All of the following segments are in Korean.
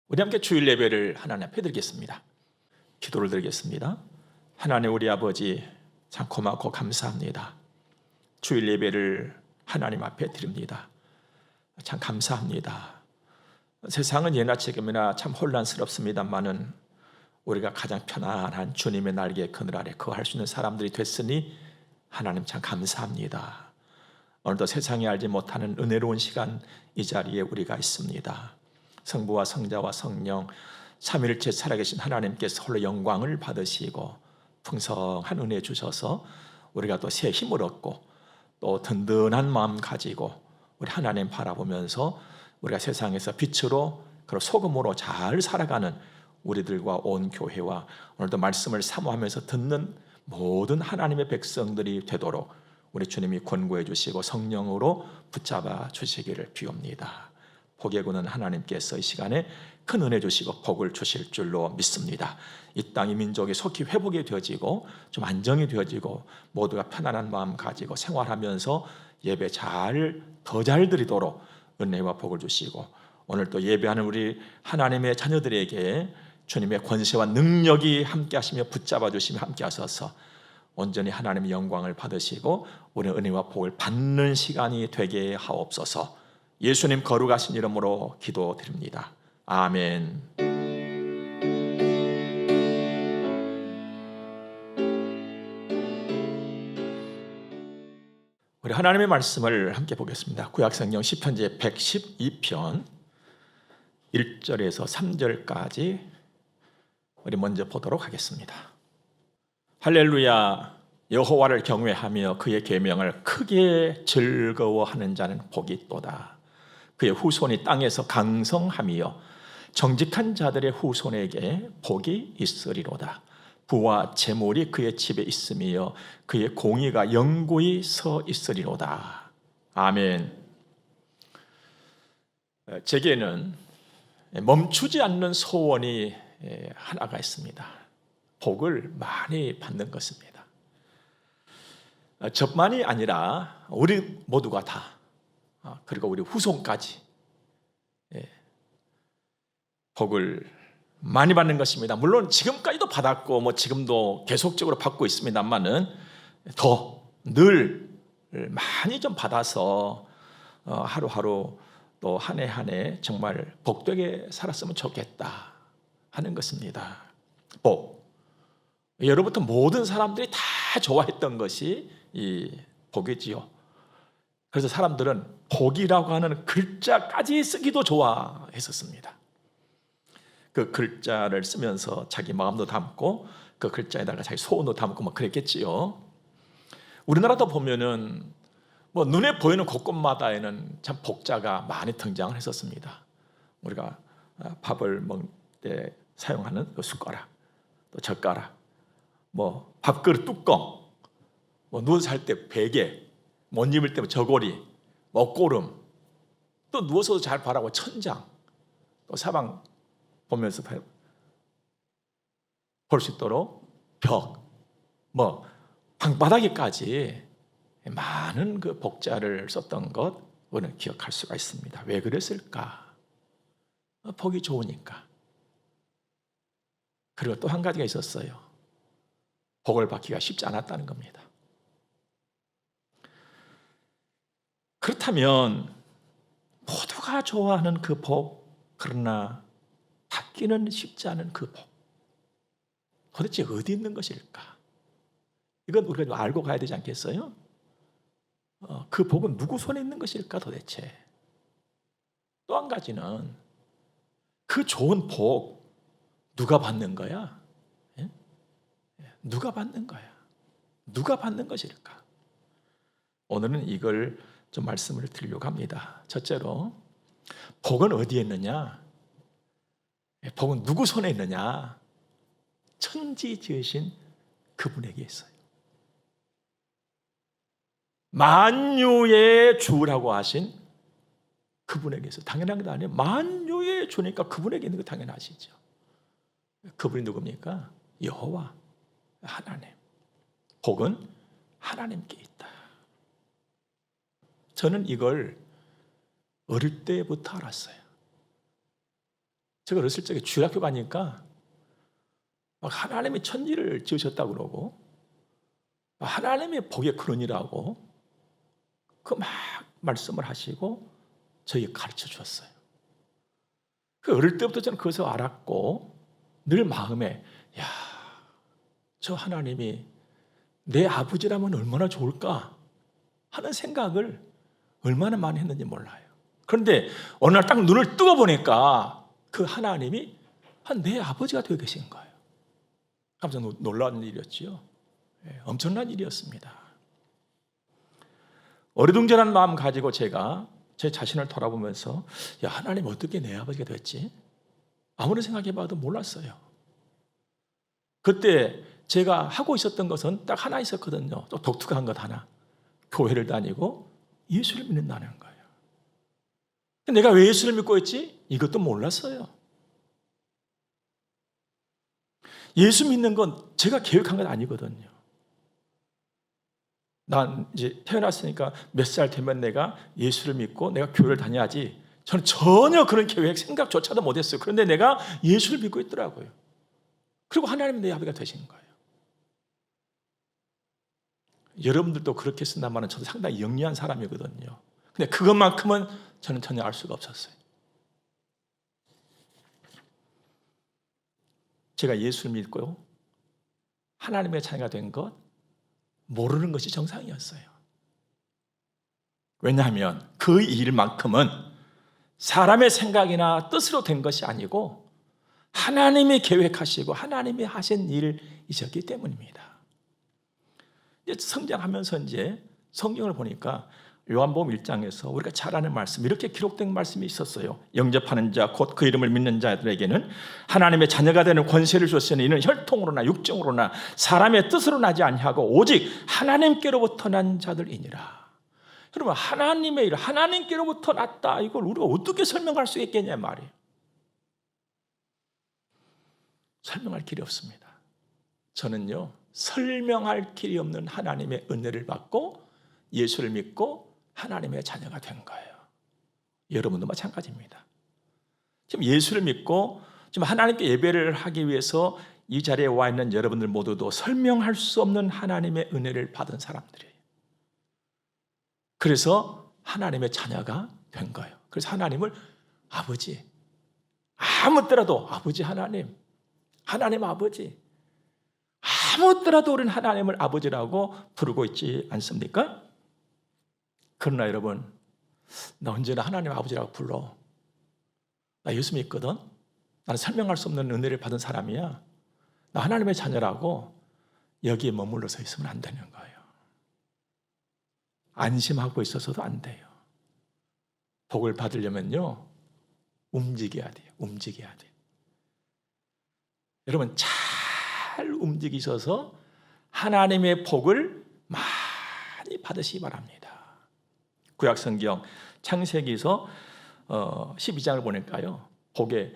우리 함께 주일 예배를 하나님 앞에 드리겠습니다. 기도를 드리겠습니다. 하나님 우리 아버지 참 고맙고 감사합니다. 주일 예배를 하나님 앞에 드립니다. 참 감사합니다. 세상은 예나 지금이나 참 혼란스럽습니다만은 우리가 가장 편안한 주님의 날개 그늘 아래 거할 수 있는 사람들이 됐으니 하나님 참 감사합니다. 오늘도 세상이 알지 못하는 은혜로운 시간 이 자리에 우리가 있습니다. 성부와 성자와 성령 삼위일체 살아계신 하나님께서 홀로 영광을 받으시고 풍성한 은혜 주셔서 우리가 또 새 힘을 얻고 또 든든한 마음 가지고 우리 하나님 바라보면서 우리가 세상에서 빛으로 그리고 소금으로 잘 살아가는 우리들과 온 교회와 오늘도 말씀을 사모하면서 듣는 모든 하나님의 백성들이 되도록 우리 주님이 권고해 주시고 성령으로 붙잡아 주시기를 비옵니다. 복의 구는 하나님께서 이 시간에 큰 은혜 주시고 복을 주실 줄로 믿습니다. 이 땅이 민족이 속히 회복이 되어지고 좀 안정이 되어지고 모두가 편안한 마음 가지고 생활하면서 예배 더 잘 드리도록 은혜와 복을 주시고 오늘 또 예배하는 우리 하나님의 자녀들에게 주님의 권세와 능력이 함께 하시며 붙잡아 주시며 함께 하셔서 온전히 하나님의 영광을 받으시고 우리는 은혜와 복을 받는 시간이 되게 하옵소서. 예수님 거룩하신 이름으로 기도드립니다. 아멘. 우리 하나님의 말씀을 함께 보겠습니다. 구약성경 시편제 112편 1절에서 3절까지 우리 먼저 보도록 하겠습니다. 할렐루야. 여호와를 경외하며 그의 계명을 크게 즐거워하는 자는 복이 있도다. 그의 후손이 땅에서 강성하며 정직한 자들의 후손에게 복이 있으리로다. 부와 재물이 그의 집에 있으며 그의 공의가 영구히 서 있으리로다. 아멘. 제게는 멈추지 않는 소원이 하나가 있습니다. 복을 많이 받는 것입니다. 저만이 아니라 우리 모두가 다 그리고 우리 후손까지 복을 많이 받는 것입니다. 물론 지금까지도 받았고 지금도 계속적으로 받고 있습니다만은 더 늘 많이 좀 받아서 하루하루 또 한 해 한 해 정말 복되게 살았으면 좋겠다 하는 것입니다. 복. 예로부터 모든 사람들이 다 좋아했던 것이 이 복이지요. 그래서 사람들은 복이라고 하는 글자까지 쓰기도 좋아했었습니다. 그 글자를 쓰면서 자기 마음도 담고 그 글자에다가 자기 소원도 담고 그랬겠지요. 우리나라도 보면은 눈에 보이는 곳곳마다에는 참 복자가 많이 등장을 했었습니다. 우리가 밥을 먹을 때 사용하는 그 숟가락, 또 젓가락, 밥그릇 뚜껑, 누워서 잘 때 베개, 못 입을 때 저고리, 먹고름, 또 누워서도 잘 바라고 천장, 또 사방 보면서 볼 수 있도록 벽, 방바닥에까지 많은 그 복자를 썼던 것 우리는 기억할 수가 있습니다. 왜 그랬을까? 복이 좋으니까. 그리고 또 한 가지가 있었어요. 복을 받기가 쉽지 않았다는 겁니다. 그렇다면 모두가 좋아하는 그 복, 그러나 받기는 쉽지 않은 그 복, 도대체 어디 있는 것일까? 이건 우리가 알고 가야 되지 않겠어요? 그 복은 누구 손에 있는 것일까 도대체? 또 한 가지는 그 좋은 복 누가 받는 거야? 예? 누가 받는 거야? 누가 받는 것일까? 오늘은 이걸 좀 말씀을 드리려고 합니다. 첫째로 복은 어디에 있느냐? 복은 누구 손에 있느냐? 천지 지으신 그분에게 있어요. 만유의 주라고 하신 그분에게 있어요. 당연한 게 아니에요. 만유의 주니까 그분에게 있는 거 당연하시죠. 그분이 누굽니까? 여호와 하나님. 복은 하나님께 있다. 저는 이걸 어릴 때부터 알았어요. 제가 어렸을 적에 주일학교 가니까 막 하나님이 천지를 지으셨다고 그러고 하나님의 복의 근원이라고 그 막 말씀을 하시고 저에게 가르쳐 주었어요. 그 어릴 때부터 저는 그것을 알았고 늘 마음에 저 하나님이 내 아버지라면 얼마나 좋을까 하는 생각을 얼마나 많이 했는지 몰라요. 그런데 어느 날 딱 눈을 뜨고 보니까 그 하나님이 내 아버지가 되어 계신 거예요. 깜짝 놀라는 일이었지요. 엄청난 일이었습니다. 어리둥절한 마음 가지고 제가 제 자신을 돌아보면서 하나님 어떻게 내 아버지가 됐지? 아무리 생각해봐도 몰랐어요. 그때 제가 하고 있었던 것은 딱 하나 있었거든요. 또 독특한 것 하나. 교회를 다니고 예수를 믿는다는 거예요. 내가 왜 예수를 믿고 있지? 이것도 몰랐어요. 예수 믿는 건 제가 계획한 건 아니거든요. 난 이제 태어났으니까 몇 살 되면 내가 예수를 믿고 내가 교회를 다녀야지. 저는 전혀 그런 계획 생각조차도 못했어요. 그런데 내가 예수를 믿고 있더라고요. 그리고 하나님이 내 아버지가 되신 거예요. 여러분들도 그렇게 쓴다면 저도 상당히 영리한 사람이거든요. 근데 그것만큼은 저는 전혀 알 수가 없었어요. 제가 예수를 믿고 하나님의 자녀가 된 것 모르는 것이 정상이었어요. 왜냐하면 그 일만큼은 사람의 생각이나 뜻으로 된 것이 아니고 하나님이 계획하시고 하나님이 하신 일이셨기 때문입니다. 이제 성장하면서 이제 성경을 보니까 요한복음 1장에서 우리가 잘 아는 말씀, 이렇게 기록된 말씀이 있었어요. 영접하는 자, 곧 그 이름을 믿는 자들에게는 하나님의 자녀가 되는 권세를 주셨으니 이는 혈통으로나 육정으로나 사람의 뜻으로 나지 아니하고 오직 하나님께로부터 난 자들이니라. 그러면 하나님의 일, 하나님께로부터 났다. 이걸 우리가 어떻게 설명할 수 있겠냐 말이에요. 설명할 길이 없습니다. 저는요, 설명할 길이 없는 하나님의 은혜를 받고 예수를 믿고 하나님의 자녀가 된 거예요. 여러분도 마찬가지입니다. 지금 예수를 믿고 지금 하나님께 예배를 하기 위해서 이 자리에 와 있는 여러분들 모두도 설명할 수 없는 하나님의 은혜를 받은 사람들이에요. 그래서 하나님의 자녀가 된 거예요. 그래서 하나님을 아버지, 아무 때라도 아버지 하나님, 하나님 아버지, 아무 때라도 우리는 하나님을 아버지라고 부르고 있지 않습니까? 그러나 여러분, 나 언제나 하나님 아버지라고 불러. 나 예수 믿거든. 나는 설명할 수 없는 은혜를 받은 사람이야. 나 하나님의 자녀라고 여기에 머물러서 있으면 안 되는 거예요. 안심하고 있어서도 안 돼요. 복을 받으려면요, 움직여야 돼요. 움직여야 돼요. 여러분, 잘 움직이셔서 하나님의 복을 많이 받으시기 바랍니다. 구약성경 창세기서 12장을 보니까요, 복의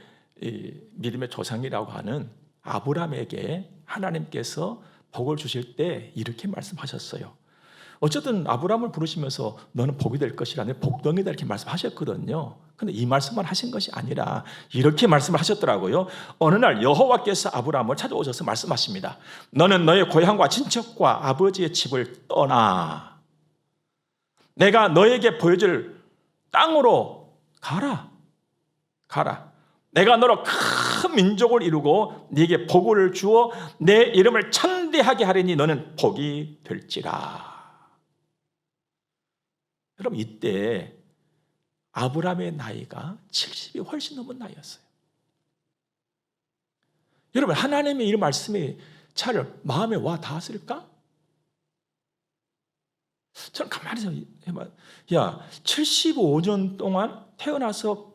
믿음의 조상이라고 하는 아브라함에게 하나님께서 복을 주실 때 이렇게 말씀하셨어요. 어쨌든 아브라함을 부르시면서 너는 복이 될 것이라, 내 복덩이다 이렇게 말씀하셨거든요. 근데 이 말씀만 하신 것이 아니라 이렇게 말씀을 하셨더라고요. 어느 날 여호와께서 아브라함을 찾아오셔서 말씀하십니다. 너는 너의 고향과 친척과 아버지의 집을 떠나 내가 너에게 보여줄 땅으로 가라. 내가 너로 큰 민족을 이루고 네게 복을 주어 내 이름을 창대하게 하리니 너는 복이 될지라. 여러분, 이때 아브라함의 나이가 70이 훨씬 넘은 나이였어요. 여러분, 하나님의 이 말씀이 잘 마음에 와 닿았을까? 저는 가만히 해봐. 75년 동안 태어나서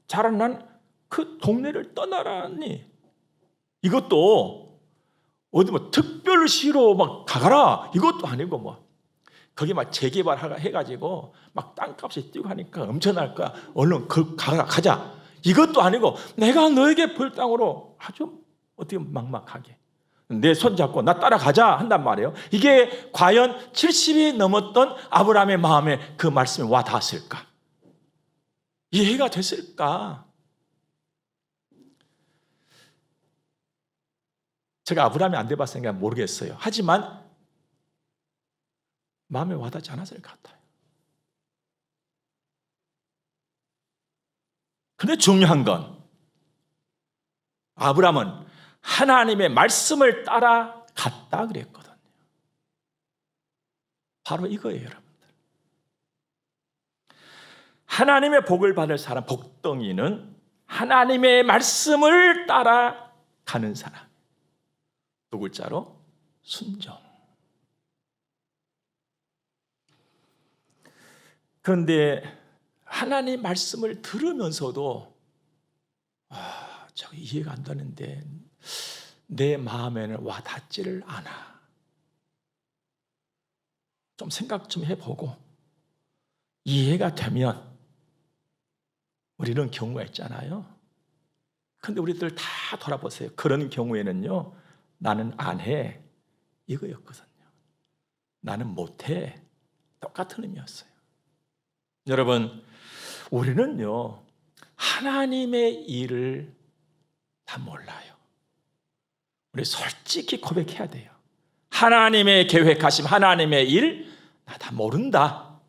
자라난 그 동네를 떠나라니. 이것도 어디 특별시로 막 가라. 이것도 아니고 거기 막 재개발해가지고 막 땅값이 뛰고 하니까 엄청날 거야. 얼른 가자. 이것도 아니고 내가 너에게 볼 땅으로 아주 어떻게 막막하게 내 손잡고 나 따라가자 한단 말이에요. 이게 과연 70이 넘었던 아브라함의 마음에 그 말씀이 와 닿았을까? 이해가 됐을까? 제가 아브라함이 안 돼봤으니까 모르겠어요. 하지만 마음에 와닿지 않았을 것 같아요. 근데 중요한 건 아브라함은 하나님의 말씀을 따라갔다 그랬거든요. 바로 이거예요, 여러분들. 하나님의 복을 받을 사람, 복덩이는 하나님의 말씀을 따라가는 사람. 두 글자로 순종. 그런데 하나님 말씀을 들으면서도 저 이해가 안 되는데 내 마음에는 와닿지를 않아. 좀 생각 좀 해보고 이해가 되면 우리 이런 경우가 있잖아요. 근데 우리들 다 돌아보세요. 그런 경우에는요, 나는 안 해 이거였거든요. 나는 못해 똑같은 의미였어요. 여러분, 우리는요 하나님의 일을 다 몰라요. 우리 솔직히 고백해야 돼요. 하나님의 계획하심, 하나님의 일 나 다 모른다.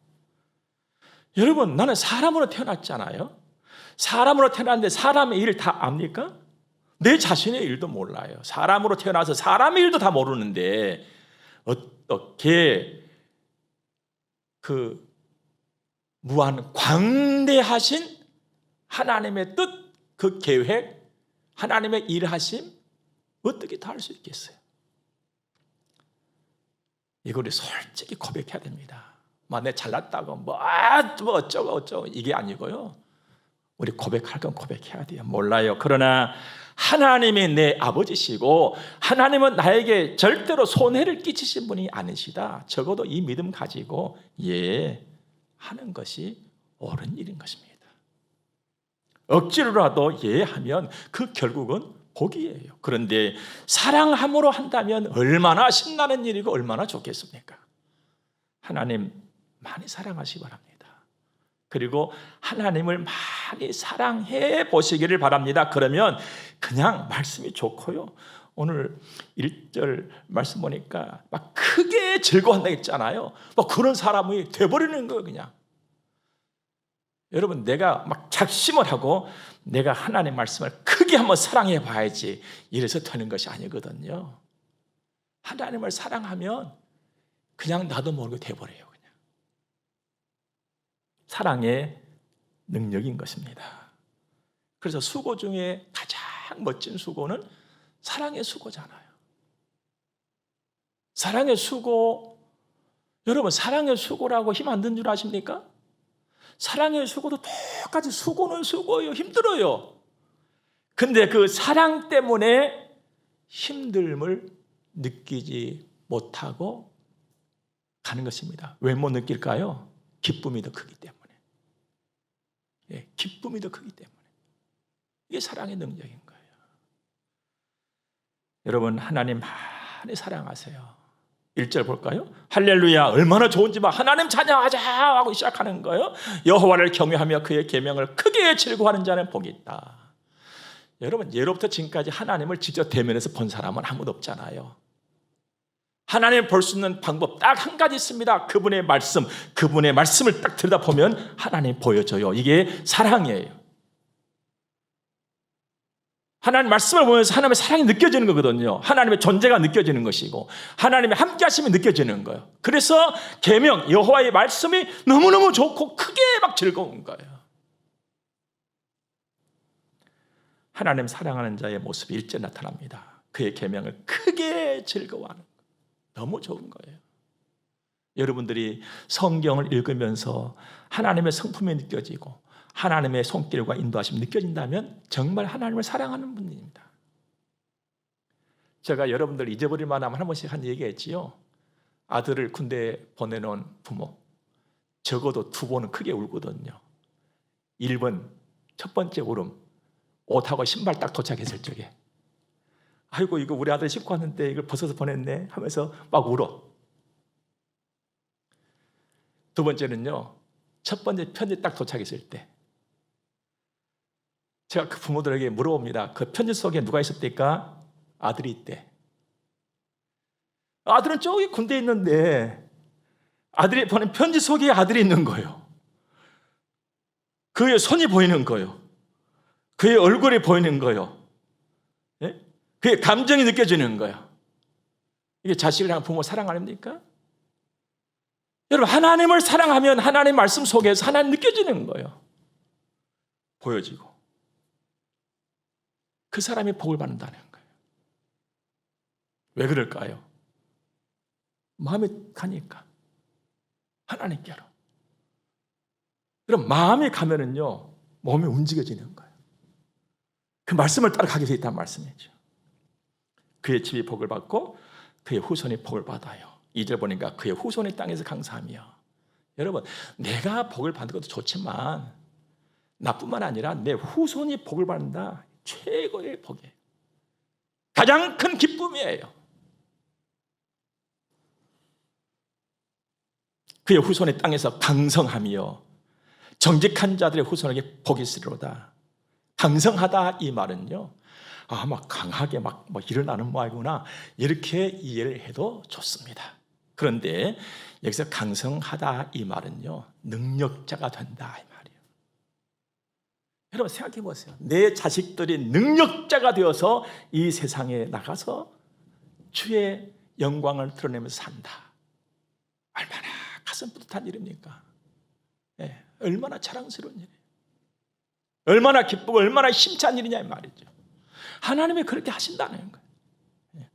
여러분, 나는 사람으로 태어났잖아요. 사람으로 태어났는데 사람의 일을 다 압니까? 내 자신의 일도 몰라요. 사람으로 태어나서 사람의 일도 다 모르는데 어떻게 그 무한 광대하신 하나님의 뜻, 그 계획, 하나님의 일하심 어떻게 다 알 수 있겠어요? 이걸 솔직히 고백해야 됩니다. 내 잘났다고 뭐 어쩌고 이게 아니고요. 우리 고백할 건 고백해야 돼요. 몰라요. 그러나 하나님이 내 아버지시고 하나님은 나에게 절대로 손해를 끼치신 분이 아니시다. 적어도 이 믿음 가지고 하는 것이 옳은 일인 것입니다. 억지로라도 하면 그 결국은 복이에요. 그런데 사랑함으로 한다면 얼마나 신나는 일이고 얼마나 좋겠습니까? 하나님 많이 사랑하시기 바랍니다. 그리고 하나님을 많이 사랑해 보시기를 바랍니다. 그러면 그냥 말씀이 좋고요. 오늘 1절 말씀 보니까 막 크게 즐거워한다 했잖아요. 막 그런 사람이 돼버리는 거예요, 그냥. 여러분, 내가 막 작심을 하고 내가 하나님의 말씀을 크게 한번 사랑해 봐야지 이래서 되는 것이 아니거든요. 하나님을 사랑하면 그냥 나도 모르게 돼버려요. 그냥. 사랑의 능력인 것입니다. 그래서 수고 중에 가장 멋진 수고는 사랑의 수고잖아요. 사랑의 수고, 여러분 사랑의 수고라고 힘 안 드는 줄 아십니까? 사랑의 수고도 똑같이 수고는 수고예요. 힘들어요. 근데 그 사랑 때문에 힘듦을 느끼지 못하고 가는 것입니다. 왜 못 느낄까요? 기쁨이 더 크기 때문에. 기쁨이 더 크기 때문에. 이게 사랑의 능력인 거예요. 여러분, 하나님 많이 사랑하세요. 1절 볼까요? 할렐루야, 얼마나 좋은지 막 하나님 찬양하자 하고 시작하는 거예요. 여호와를 경외하며 그의 계명을 크게 즐거워하는 자는 복이 있다. 여러분, 예로부터 지금까지 하나님을 직접 대면해서 본 사람은 아무도 없잖아요. 하나님을 볼 수 있는 방법 딱 한 가지 있습니다. 그분의 말씀을 딱 들여다보면 하나님 보여줘요. 이게 사랑이에요. 하나님 말씀을 보면서 하나님의 사랑이 느껴지는 거거든요. 하나님의 존재가 느껴지는 것이고 하나님의 함께하심이 느껴지는 거예요. 그래서 계명, 여호와의 말씀이 너무너무 좋고 크게 막 즐거운 거예요. 하나님 사랑하는 자의 모습이 일제 나타납니다. 그의 계명을 크게 즐거워하는 거예요. 너무 좋은 거예요. 여러분들이 성경을 읽으면서 하나님의 성품이 느껴지고 하나님의 손길과 인도하심이 느껴진다면 정말 하나님을 사랑하는 분입니다. 제가 여러분들 잊어버릴 만하면 한 번씩 한 얘기했지요. 아들을 군대에 보내놓은 부모 적어도 2번은 크게 울거든요. 1번 첫 번째 울음, 옷하고 신발 딱 도착했을 적에 아이고 이거 우리 아들 싣고 왔는데 이걸 벗어서 보냈네 하면서 막 울어. 두 번째는요, 첫 번째 편지 딱 도착했을 때 제가 그 부모들에게 물어봅니다. 그 편지 속에 누가 있었대까? 아들이 있대. 아들은 저기 군대에 있는데 아들이 보낸 편지 속에 아들이 있는 거예요. 그의 손이 보이는 거예요. 그의 얼굴이 보이는 거예요. 예? 그의 감정이 느껴지는 거예요. 이게 자식을 향한 부모 사랑 아닙니까? 여러분, 하나님을 사랑하면 하나님 말씀 속에서 하나님 느껴지는 거예요. 보여지고. 그 사람이 복을 받는다는 거예요. 왜 그럴까요? 마음이 가니까. 하나님께로. 그럼 마음이 가면은요, 몸이 움직여지는 거예요. 그 말씀을 따라가게 돼 있다는 말씀이죠. 그의 집이 복을 받고 그의 후손이 복을 받아요. 2절 보니까 그의 후손이 땅에서 강사하며. 여러분, 내가 복을 받는 것도 좋지만 나뿐만 아니라 내 후손이 복을 받는다. 최고의 복이에요. 가장 큰 기쁨이에요. 그의 후손이 땅에서 강성하며 정직한 자들의 후손에게 복이 있으리로다. 강성하다 이 말은요, 막 강하게 막 일어나는 모양이구나, 이렇게 이해를 해도 좋습니다. 그런데 여기서 강성하다 이 말은요, 능력자가 된다 이 말이에요. 여러분 생각해 보세요. 내 자식들이 능력자가 되어서 이 세상에 나가서 주의 영광을 드러내면서 산다. 얼마나 가슴 뿌듯한 일입니까? 네, 얼마나 자랑스러운 일이에요. 얼마나 기쁘고 얼마나 힘찬 일이냐 이 말이죠. 하나님이 그렇게 하신다는 거예요.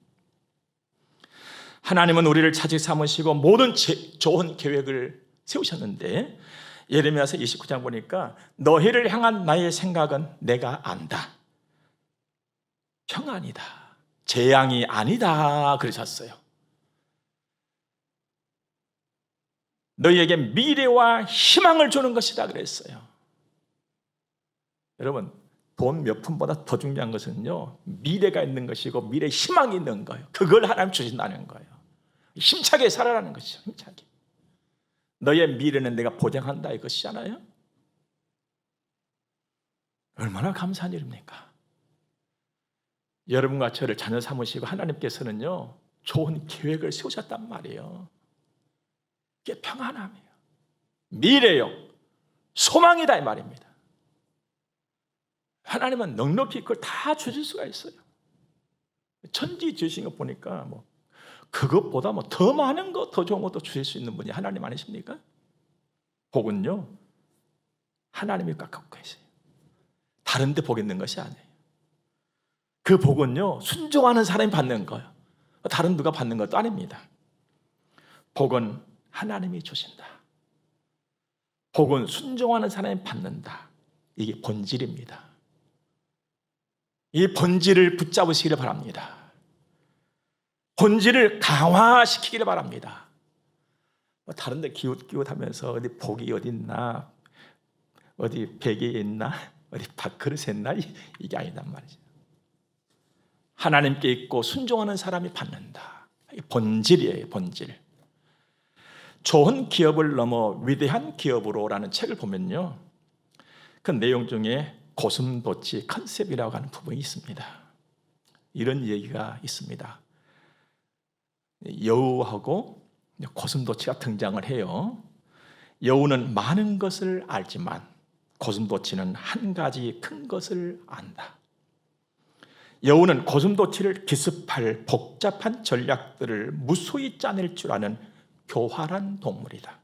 하나님은 우리를 자식 삼으시고 모든 좋은 계획을 세우셨는데, 예레미야서 29장 보니까 너희를 향한 나의 생각은 내가 안다. 평안이다. 재앙이 아니다. 그러셨어요. 너희에게 미래와 희망을 주는 것이다 그랬어요. 여러분, 돈 몇 푼보다 더 중요한 것은요, 미래가 있는 것이고 미래 희망이 있는 거예요. 그걸 하나님 주신다는 거예요. 힘차게 살아라는 것이죠. 힘차게. 너의 미래는 내가 보장한다 이것이잖아요. 얼마나 감사한 일입니까? 여러분과 저를 자녀 삼으시고 하나님께서는요, 좋은 계획을 세우셨단 말이에요. 이게 평안함이에요. 미래요. 소망이다 이 말입니다. 하나님은 넉넉히 그걸 다 주실 수가 있어요. 천지 지으신 거 보니까 그것보다 더 많은 거, 더 좋은 것도 주실 수 있는 분이 하나님 아니십니까? 복은요, 하나님이 꽉 갖고 계세요. 다른 데 복 있는 것이 아니에요. 그 복은요, 순종하는 사람이 받는 거예요. 다른 누가 받는 것도 아닙니다. 복은 하나님이 주신다. 복은 순종하는 사람이 받는다. 이게 본질입니다. 이 본질을 붙잡으시기를 바랍니다. 본질을 강화시키기를 바랍니다. 다른 데 기웃기웃하면서 어디 복이 어디 있나, 어디 베개에 있나, 어디 밥그릇에 있나, 이게 아니단 말이죠. 하나님께 있고 순종하는 사람이 받는다. 본질이에요, 본질. 좋은 기업을 넘어 위대한 기업으로라는 책을 보면요, 그 내용 중에 고슴도치 컨셉이라고 하는 부분이 있습니다. 이런 얘기가 있습니다. 여우하고 고슴도치가 등장을 해요. 여우는 많은 것을 알지만 고슴도치는 한 가지 큰 것을 안다. 여우는 고슴도치를 기습할 복잡한 전략들을 무수히 짜낼 줄 아는 교활한 동물이다.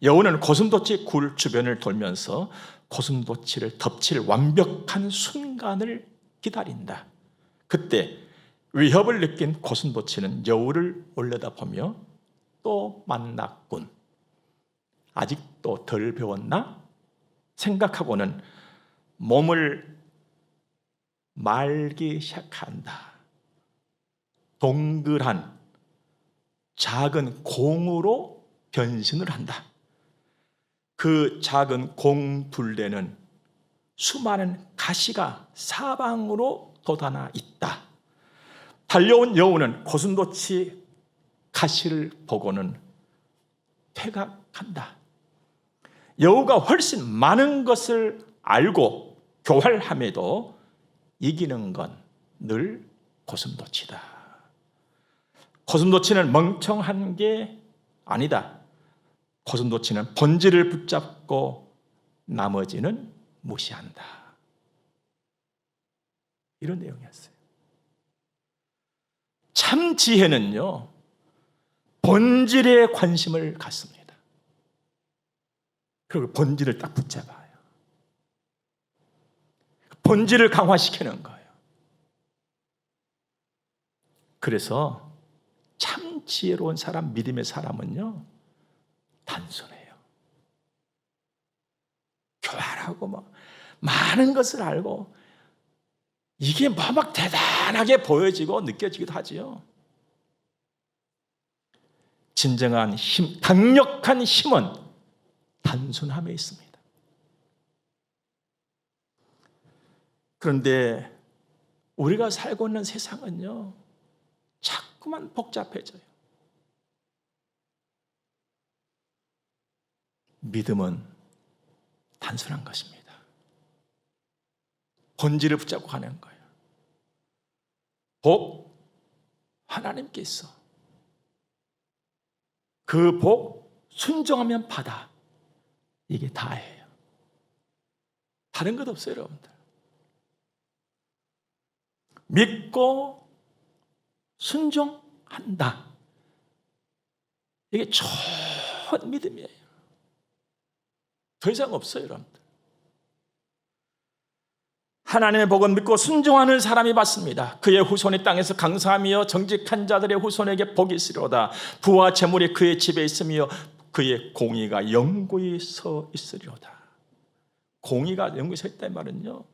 여우는 고슴도치 굴 주변을 돌면서 고슴도치를 덮칠 완벽한 순간을 기다린다. 그때 위협을 느낀 고슴도치는 여우를 올려다보며 또 만났군, 아직도 덜 배웠나 생각하고는 몸을 말기 시작한다. 동글한 작은 공으로 변신을 한다. 그 작은 공 둘레는 수많은 가시가 사방으로 돋아나 있다. 달려온 여우는 고슴도치 가시를 보고는 퇴각한다. 여우가 훨씬 많은 것을 알고 교활함에도 이기는 건 늘 고슴도치다. 고슴도치는 멍청한 게 아니다. 고슴도치는 본질을 붙잡고 나머지는 무시한다. 이런 내용이었어요. 참 지혜는요, 본질에 관심을 갖습니다. 그리고 본질을 딱 붙잡아요. 본질을 강화시키는 거예요. 그래서 참 지혜로운 사람, 믿음의 사람은요, 단순해요. 교활하고 막 많은 것을 알고 이게 막 대단하게 보여지고 느껴지기도 하지요. 진정한 힘, 강력한 힘은 단순함에 있습니다. 그런데 우리가 살고 있는 세상은요, 자꾸만 복잡해져요. 믿음은 단순한 것입니다. 본질을 붙잡고 가는 거예요. 복, 하나님께 있어. 그 복, 순종하면 받아. 이게 다예요. 다른 것 없어요, 여러분들. 믿고 순종한다. 이게 좋은 믿음이에요. 더 이상 없어요, 여러분들. 하나님의 복은 믿고 순종하는 사람이 받습니다. 그의 후손이 땅에서 강사하며 정직한 자들의 후손에게 복이 있으리로다. 부와 재물이 그의 집에 있으며 그의 공의가 영구히 서 있으리로다. 공의가 영구히 서 있다는 말은요,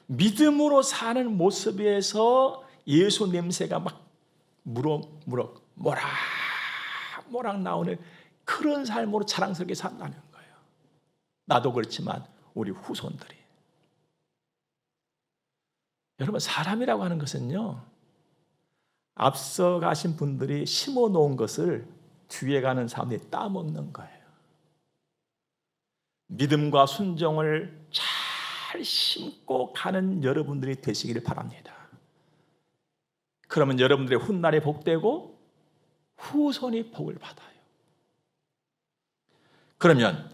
믿음으로 사는 모습에서 예수 냄새가 막 무럭무럭 모락모락 나오는 그런 삶으로 자랑스럽게 산다는 거예요. 나도 그렇지만 우리 후손들이. 여러분, 사람이라고 하는 것은요, 앞서 가신 분들이 심어 놓은 것을 뒤에 가는 사람들이 따먹는 거예요. 믿음과 순종을 잘 심고 가는 여러분들이 되시기를 바랍니다. 그러면 여러분들의 훗날이 복되고 후손이 복을 받아요. 그러면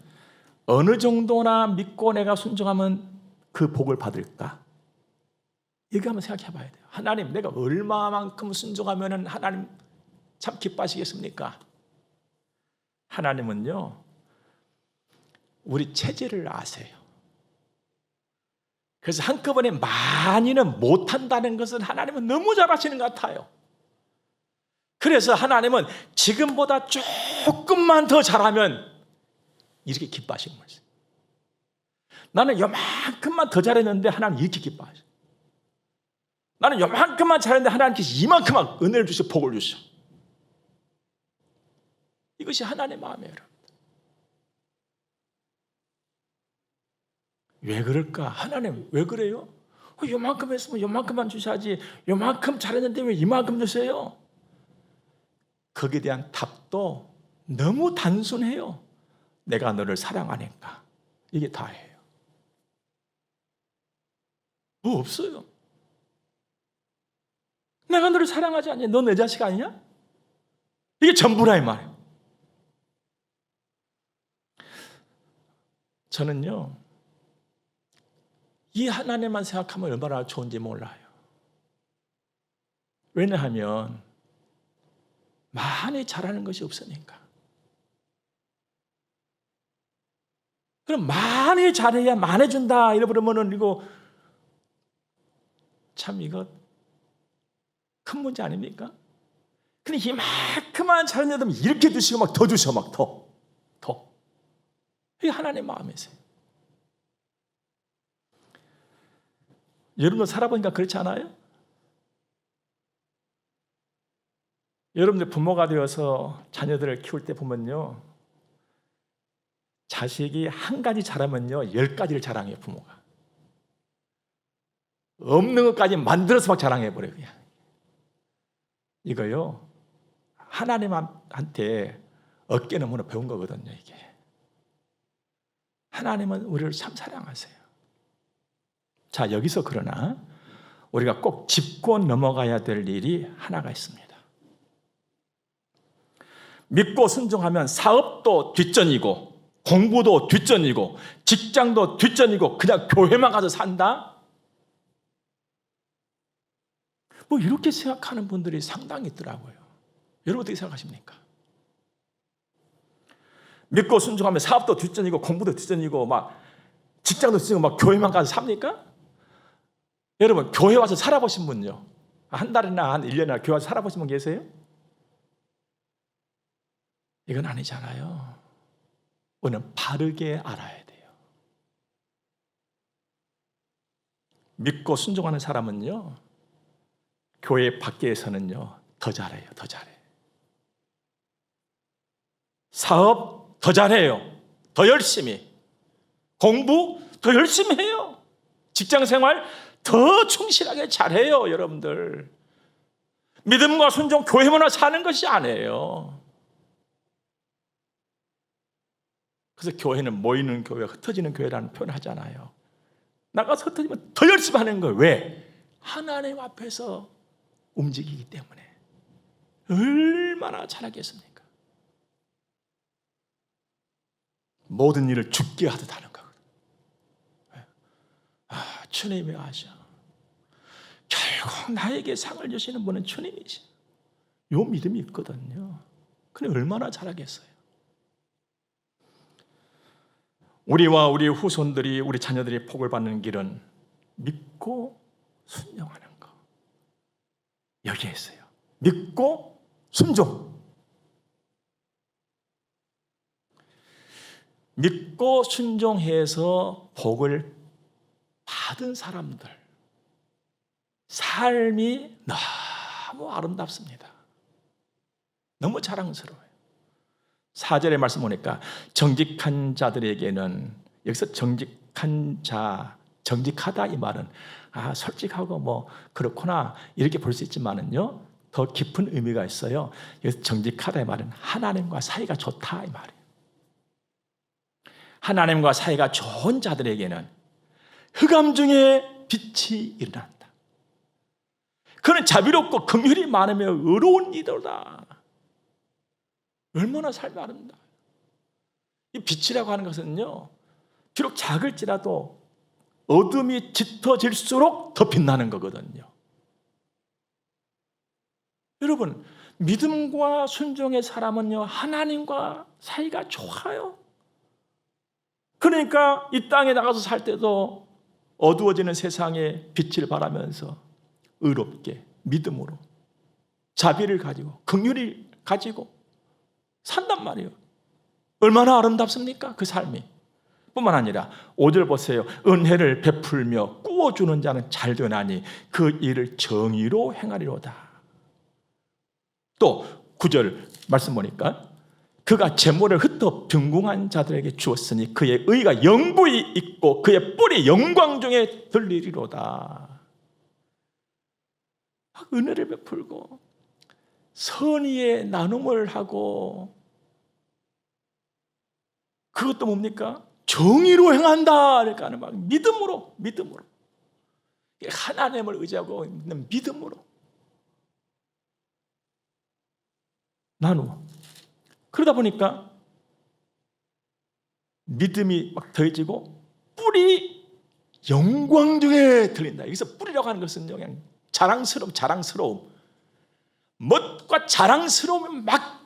어느 정도나 믿고 내가 순종하면 그 복을 받을까? 이거 한번 생각해 봐야 돼요. 하나님, 내가 얼마만큼 순종하면 하나님 참 기뻐하시겠습니까? 하나님은요, 우리 체질을 아세요. 그래서 한꺼번에 많이는 못한다는 것은 하나님은 너무 잘 아시는 것 같아요. 그래서 하나님은 지금보다 조금만 더 잘하면 이렇게 기뻐하시는 거죠. 나는 요만큼만 더 잘했는데 하나님 이렇게 기뻐하셔. 나는 요만큼만 잘했는데 하나님께서 이만큼만 은혜를 주셔, 복을 주셔. 이것이 하나님의 마음이에요, 여러분. 왜 그럴까? 하나님 왜 그래요? 요만큼 했으면 요만큼만 주셔야지. 요만큼 잘했는데 왜 이만큼 주세요? 거기에 대한 답도 너무 단순해요. 내가 너를 사랑하니까. 이게 다예요. 뭐 없어요. 내가 너를 사랑하지 않냐? 너 내 자식 아니냐? 이게 전부라 이 말이에요. 저는요, 이 하나님만 생각하면 얼마나 좋은지 몰라요. 왜냐하면 많이 잘하는 것이 없으니까. 그럼 많이 잘해야 많이 준다 이러면은 이거 참 이거 큰 문제 아닙니까? 근데 이만큼만 잘했는데 이렇게 주시고 막 더 주셔, 막 더. 이게 하나님의 마음이세요. 여러분도 살아보니까 그렇지 않아요? 여러분들 부모가 되어서 자녀들을 키울 때 보면요, 자식이 한 가지 잘하면요 10가지를 자랑해요. 부모가 없는 것까지 만들어서 막 자랑해버려요. 그냥 이거요, 하나님한테 어깨 너머로 배운 거거든요. 이게 하나님은 우리를 참 사랑하세요. 자, 여기서 그러나 우리가 꼭 짚고 넘어가야 될 일이 하나가 있습니다. 믿고 순종하면 사업도 뒷전이고 공부도 뒷전이고 직장도 뒷전이고 그냥 교회만 가서 산다? 뭐 이렇게 생각하는 분들이 상당히 있더라고요. 여러분 어떻게 생각하십니까? 믿고 순종하면 사업도 뒷전이고 공부도 뒷전이고 막 직장도 뒷전이고 막 교회만 가서 삽니까? 여러분 교회 와서 살아보신 분요? 한 달이나 한 1년이나 교회 와서 살아보신 분 계세요? 이건 아니잖아요. 우리는 바르게 알아야 돼요. 믿고 순종하는 사람은요, 교회 밖에서는요, 더 잘해요, 더 잘해. 사업 더 잘해요. 더 열심히. 공부 더 열심히 해요. 직장 생활 더 충실하게 잘해요, 여러분들. 믿음과 순종 교회만 사는 것이 아니에요. 그래서 교회는 모이는 교회, 흩어지는 교회라는 표현을 하잖아요. 나가서 흩어지면 더 열심히 하는 거예요. 왜? 하나님 앞에서 움직이기 때문에. 얼마나 잘하겠습니까? 모든 일을 죽게 하듯 하는 거거든요. 주님이 아셔. 결국 나에게 상을 주시는 분은 주님이시죠. 요 믿음이 있거든요. 근데 얼마나 잘하겠어요? 우리와 우리 후손들이, 우리 자녀들이 복을 받는 길은 믿고 순종하는 거. 여기에 있어요. 믿고 순종. 믿고 순종해서 복을 받은 사람들, 삶이 너무 아름답습니다. 너무 자랑스러워요. 4절의 말씀 보니까 정직한 자들에게는, 여기서 정직한 자, 정직하다 이 말은 솔직하고 뭐 그렇구나 이렇게 볼 수 있지만은요, 더 깊은 의미가 있어요. 여기서 정직하다 이 말은 하나님과 사이가 좋다 이 말이에요. 하나님과 사이가 좋은 자들에게는 흑암 중에 빛이 일어난다. 그는 자비롭고 긍휼이 많으며 의로운 이도다. 얼마나 삶이 아름다워요. 이 빛이라고 하는 것은요, 비록 작을지라도 어둠이 짙어질수록 더 빛나는 거거든요. 여러분, 믿음과 순종의 사람은요, 하나님과 사이가 좋아요. 그러니까 이 땅에 나가서 살 때도 어두워지는 세상에 빛을 발하면서 의롭게 믿음으로 자비를 가지고 긍휼을 가지고 산단 말이에요. 얼마나 아름답습니까? 그 삶이. 뿐만 아니라 5절 보세요. 은혜를 베풀며 꾸어주는 자는 잘 되나니 그 일을 정의로 행하리로다. 또 9절 말씀 보니까 그가 재물을 흩어 빈궁한 자들에게 주었으니 그의 의가 영부히 있고 그의 뿔이 영광 중에 들리리로다. 은혜를 베풀고 선의의 나눔을 하고, 그것도 뭡니까? 정의로 행한다. 그러니까 막 믿음으로 하나님을 의지하고 있는 믿음으로 나누어. 그러다 보니까 믿음이 막 더해지고 뿔이 영광 중에 들린다. 여기서 뿔이라고 하는 것은 그냥 자랑스러움. 멋과 자랑스러움이 막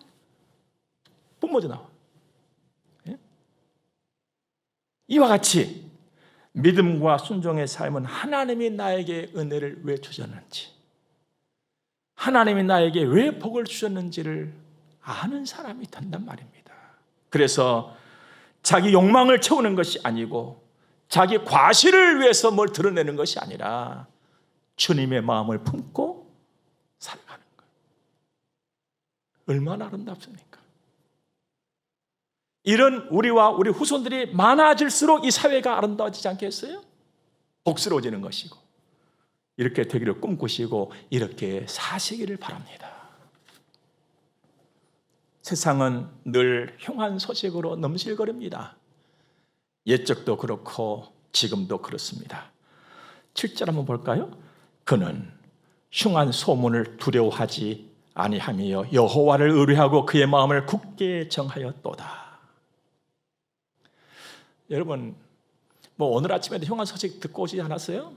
뿜어져 나와. 이와 같이 믿음과 순종의 삶은 하나님이 나에게 은혜를 왜 주셨는지, 하나님이 나에게 왜 복을 주셨는지를 아는 사람이 된단 말입니다. 그래서 자기 욕망을 채우는 것이 아니고 자기 과실을 위해서 뭘 드러내는 것이 아니라 주님의 마음을 품고 살아가는 거예요. 얼마나 아름답습니까? 이런 우리와 우리 후손들이 많아질수록 이 사회가 아름다워지지 않겠어요? 복스러워지는 것이고, 이렇게 되기를 꿈꾸시고 이렇게 사시기를 바랍니다. 세상은 늘 흉한 소식으로 넘실거립니다. 옛적도 그렇고 지금도 그렇습니다. 7절 한번 볼까요? 그는 흉한 소문을 두려워하지 아니하며 여호와를 의뢰하고 그의 마음을 굳게 정하였도다. 여러분, 오늘 아침에도 흉한 소식 듣고 오지 않았어요?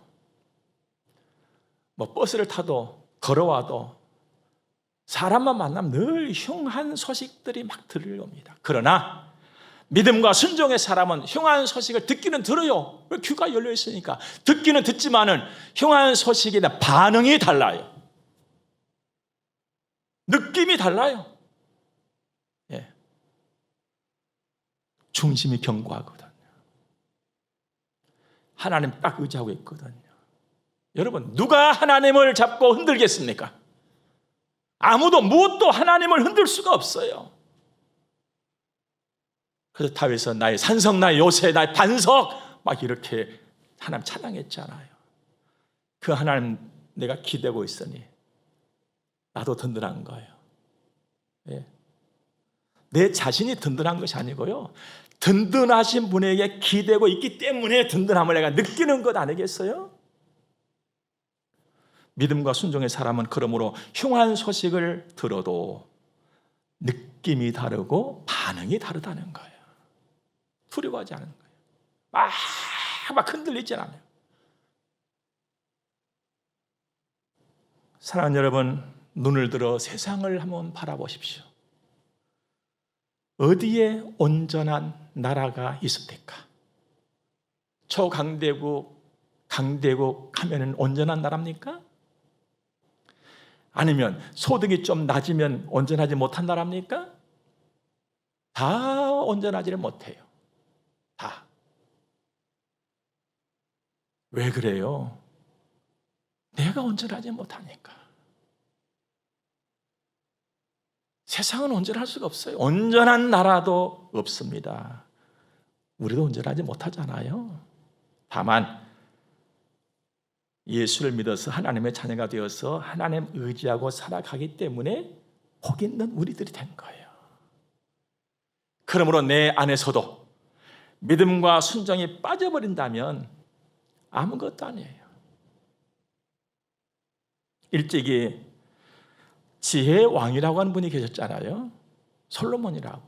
버스를 타도 걸어와도 사람만 만나면 늘 흉한 소식들이 막 들려옵니다. 그러나 믿음과 순종의 사람은 흉한 소식을 듣기는 들어요. 귀가 열려 있으니까 듣기는 듣지만은 흉한 소식에 대한 반응이 달라요. 느낌이 달라요. 예. 중심이 견고하거든요. 하나님 딱 의지하고 있거든요. 여러분, 누가 하나님을 잡고 흔들겠습니까? 아무도 무엇도 하나님을 흔들 수가 없어요. 그래서 다윗은 나의 산성, 나의 요새, 나의 반석 막 이렇게 하나님 찬양했잖아요. 그 하나님 내가 기대고 있으니 나도 든든한 거예요. 예. 내 자신이 든든한 것이 아니고요, 든든하신 분에게 기대고 있기 때문에 든든함을 내가 느끼는 것 아니겠어요? 믿음과 순종의 사람은 그러므로 흉한 소식을 들어도 느낌이 다르고 반응이 다르다는 거예요. 두려워하지 않는 거예요. 막 흔들리지 않아요. 사랑하는 여러분, 눈을 들어 세상을 한번 바라보십시오. 어디에 온전한 나라가 있습니까? 초강대국, 강대국 하면은 온전한 나라입니까? 아니면 소득이 좀 낮으면 온전하지 못한 나라입니까? 다 온전하지를 못해요. 다. 왜 그래요? 내가 온전하지 못하니까. 세상은 온전할 수가 없어요. 온전한 나라도 없습니다. 우리도 온전하지 못하잖아요. 다만 예수를 믿어서 하나님의 자녀가 되어서 하나님 의지하고 살아가기 때문에 복 있는 우리들이 된 거예요. 그러므로 내 안에서도 믿음과 순종이 빠져버린다면 아무것도 아니에요. 일찍이 지혜의 왕이라고 하는 분이 계셨잖아요. 솔로몬이라고.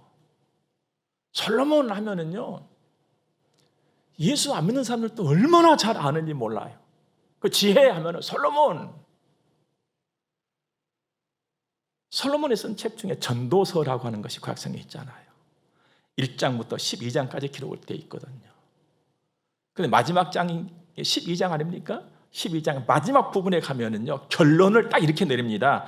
솔로몬 하면은요, 예수 안 믿는 사람들도 얼마나 잘 아는지 몰라요. 그 지혜 하면은 솔로몬이 쓴 책 중에 전도서라고 하는 것이 구약성에 있잖아요. 1장부터 12장까지 기록을 되어 있거든요. 근데 마지막 장이 12장 아닙니까? 12장 마지막 부분에 가면은요, 결론을 딱 이렇게 내립니다.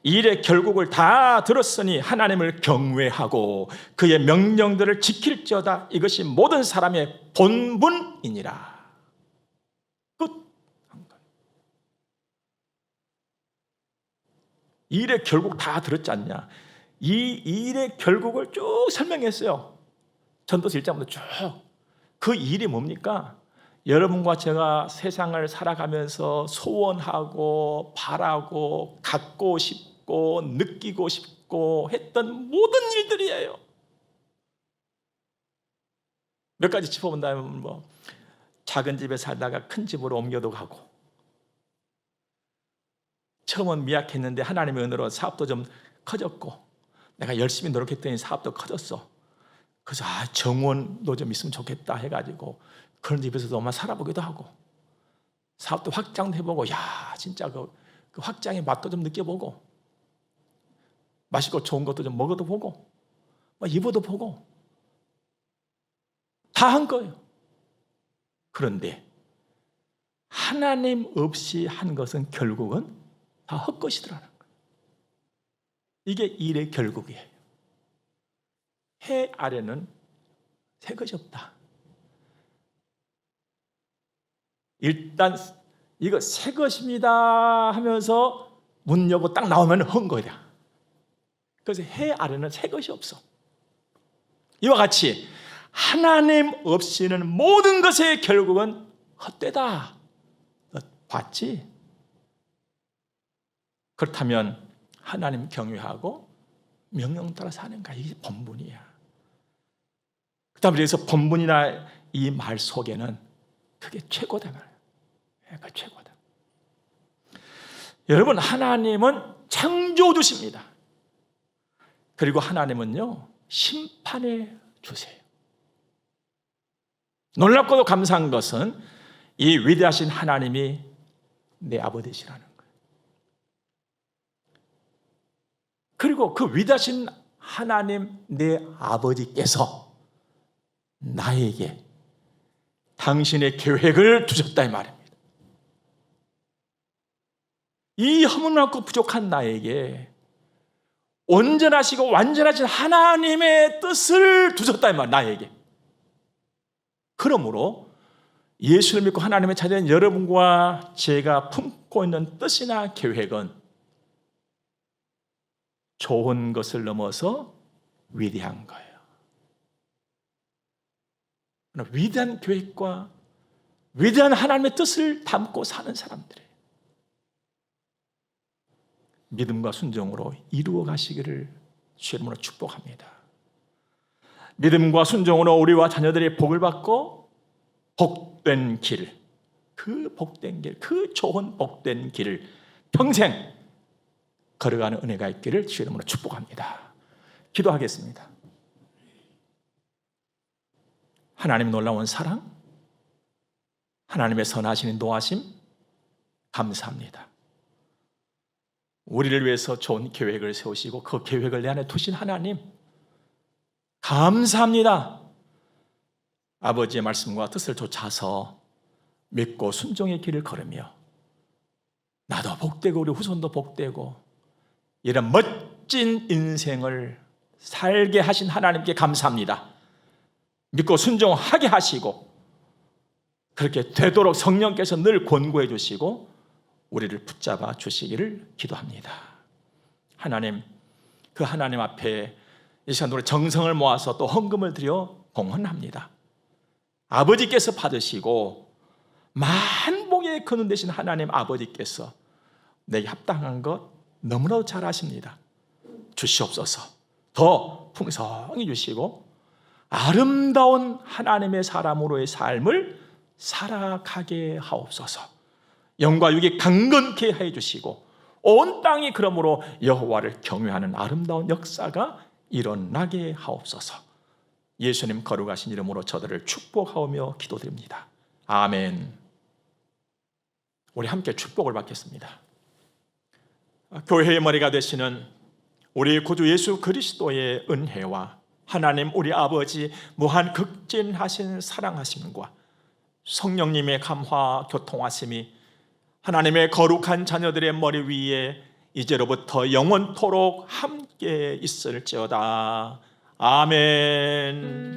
이 일의 결국을 다 들었으니 하나님을 경외하고 그의 명령들을 지킬지어다. 이것이 모든 사람의 본분이니라. 이 일의 결국 다 들었지 않냐? 이 일의 결국을 쭉 설명했어요. 전도서 1장부터 쭉. 그 일이 뭡니까? 여러분과 제가 세상을 살아가면서 소원하고 바라고 갖고 싶고 느끼고 싶고 했던 모든 일들이에요. 몇 가지 짚어본다면 작은 집에 살다가 큰 집으로 옮겨도 가고, 처음은 미약했는데 하나님의 은혜로 사업도 좀 커졌고, 내가 열심히 노력했더니 사업도 커졌어. 그래서 정원도 좀 있으면 좋겠다 해가지고 그런 집에서도 엄마 살아보기도 하고, 사업도 확장도 해보고, 진짜 그 확장의 맛도 좀 느껴보고, 맛있고 좋은 것도 좀 먹어도 보고, 입어도 보고, 다 한 거예요. 그런데 하나님 없이 한 것은 결국은 다 헛것이더라는 거예요. 이게 일의 결국이에요. 해 아래는 새 것이 없다. 일단 이거 새 것입니다 하면서 문 열고 딱 나오면 헌 거야. 그래서 해 아래는 새 것이 없어. 이와 같이 하나님 없이는 모든 것의 결국은 헛되다. 너 봤지? 그렇다면 하나님 경외하고 명령 따라 사는가? 이게 본분이야. 그 다음에 그래서 본분이나 이 말 속에는 그게 최고다 말이에요. 그게 최고다. 여러분, 하나님은 창조주십니다. 그리고 하나님은요, 심판해 주세요. 놀랍고도 감사한 것은 이 위대하신 하나님이 내 아버지시라는 거예요. 그리고 그 위대하신 하나님 내 아버지께서 나에게 당신의 계획을 두셨다 이 말입니다. 이 허물많고 부족한 나에게 온전하시고 완전하신 하나님의 뜻을 두셨다 이 말, 나에게. 그러므로 예수를 믿고 하나님의 자녀인 여러분과 제가 품고 있는 뜻이나 계획은 좋은 것을 넘어서 위대한 거예요. 위대한 계획과 위대한 하나님의 뜻을 담고 사는 사람들이에요. 믿음과 순종으로 이루어 가시기를 주의 이름으로 축복합니다. 믿음과 순종으로 우리와 자녀들이 복을 받고 복된 길, 그 복된 길, 그 좋은 복된 길을 평생 걸어가는 은혜가 있기를 주의 이름으로 축복합니다. 기도하겠습니다. 하나님의 놀라운 사랑, 하나님의 선하신 인도하심 감사합니다. 우리를 위해서 좋은 계획을 세우시고 그 계획을 내 안에 두신 하나님 감사합니다. 아버지의 말씀과 뜻을 좇아서 믿고 순종의 길을 걸으며 나도 복되고 우리 후손도 복되고 이런 멋진 인생을 살게 하신 하나님께 감사합니다. 믿고 순종하게 하시고 그렇게 되도록 성령께서 늘 권고해 주시고 우리를 붙잡아 주시기를 기도합니다. 하나님, 그 하나님 앞에 이 시간 우리 정성을 모아서 또 헌금을 드려 공헌합니다. 아버지께서 받으시고 만복의 근원 되신 하나님 아버지께서 내게 합당한 것 너무나도 잘 아십니다. 주시옵소서. 더 풍성히 주시고 아름다운 하나님의 사람으로의 삶을 살아가게 하옵소서. 영과 육이 강건케 해 주시고 온 땅이 그러므로 여호와를 경외하는 아름다운 역사가 일어나게 하옵소서. 예수님 거룩하신 이름으로 저들을 축복하오며 기도드립니다. 아멘. 우리 함께 축복을 받겠습니다. 교회의 머리가 되시는 우리 구주 예수 그리스도의 은혜와 하나님 우리 아버지 무한 극진하신 사랑하심과 성령님의 감화 교통하심이 하나님의 거룩한 자녀들의 머리 위에 이제로부터 영원토록 함께 있을지어다. 아멘.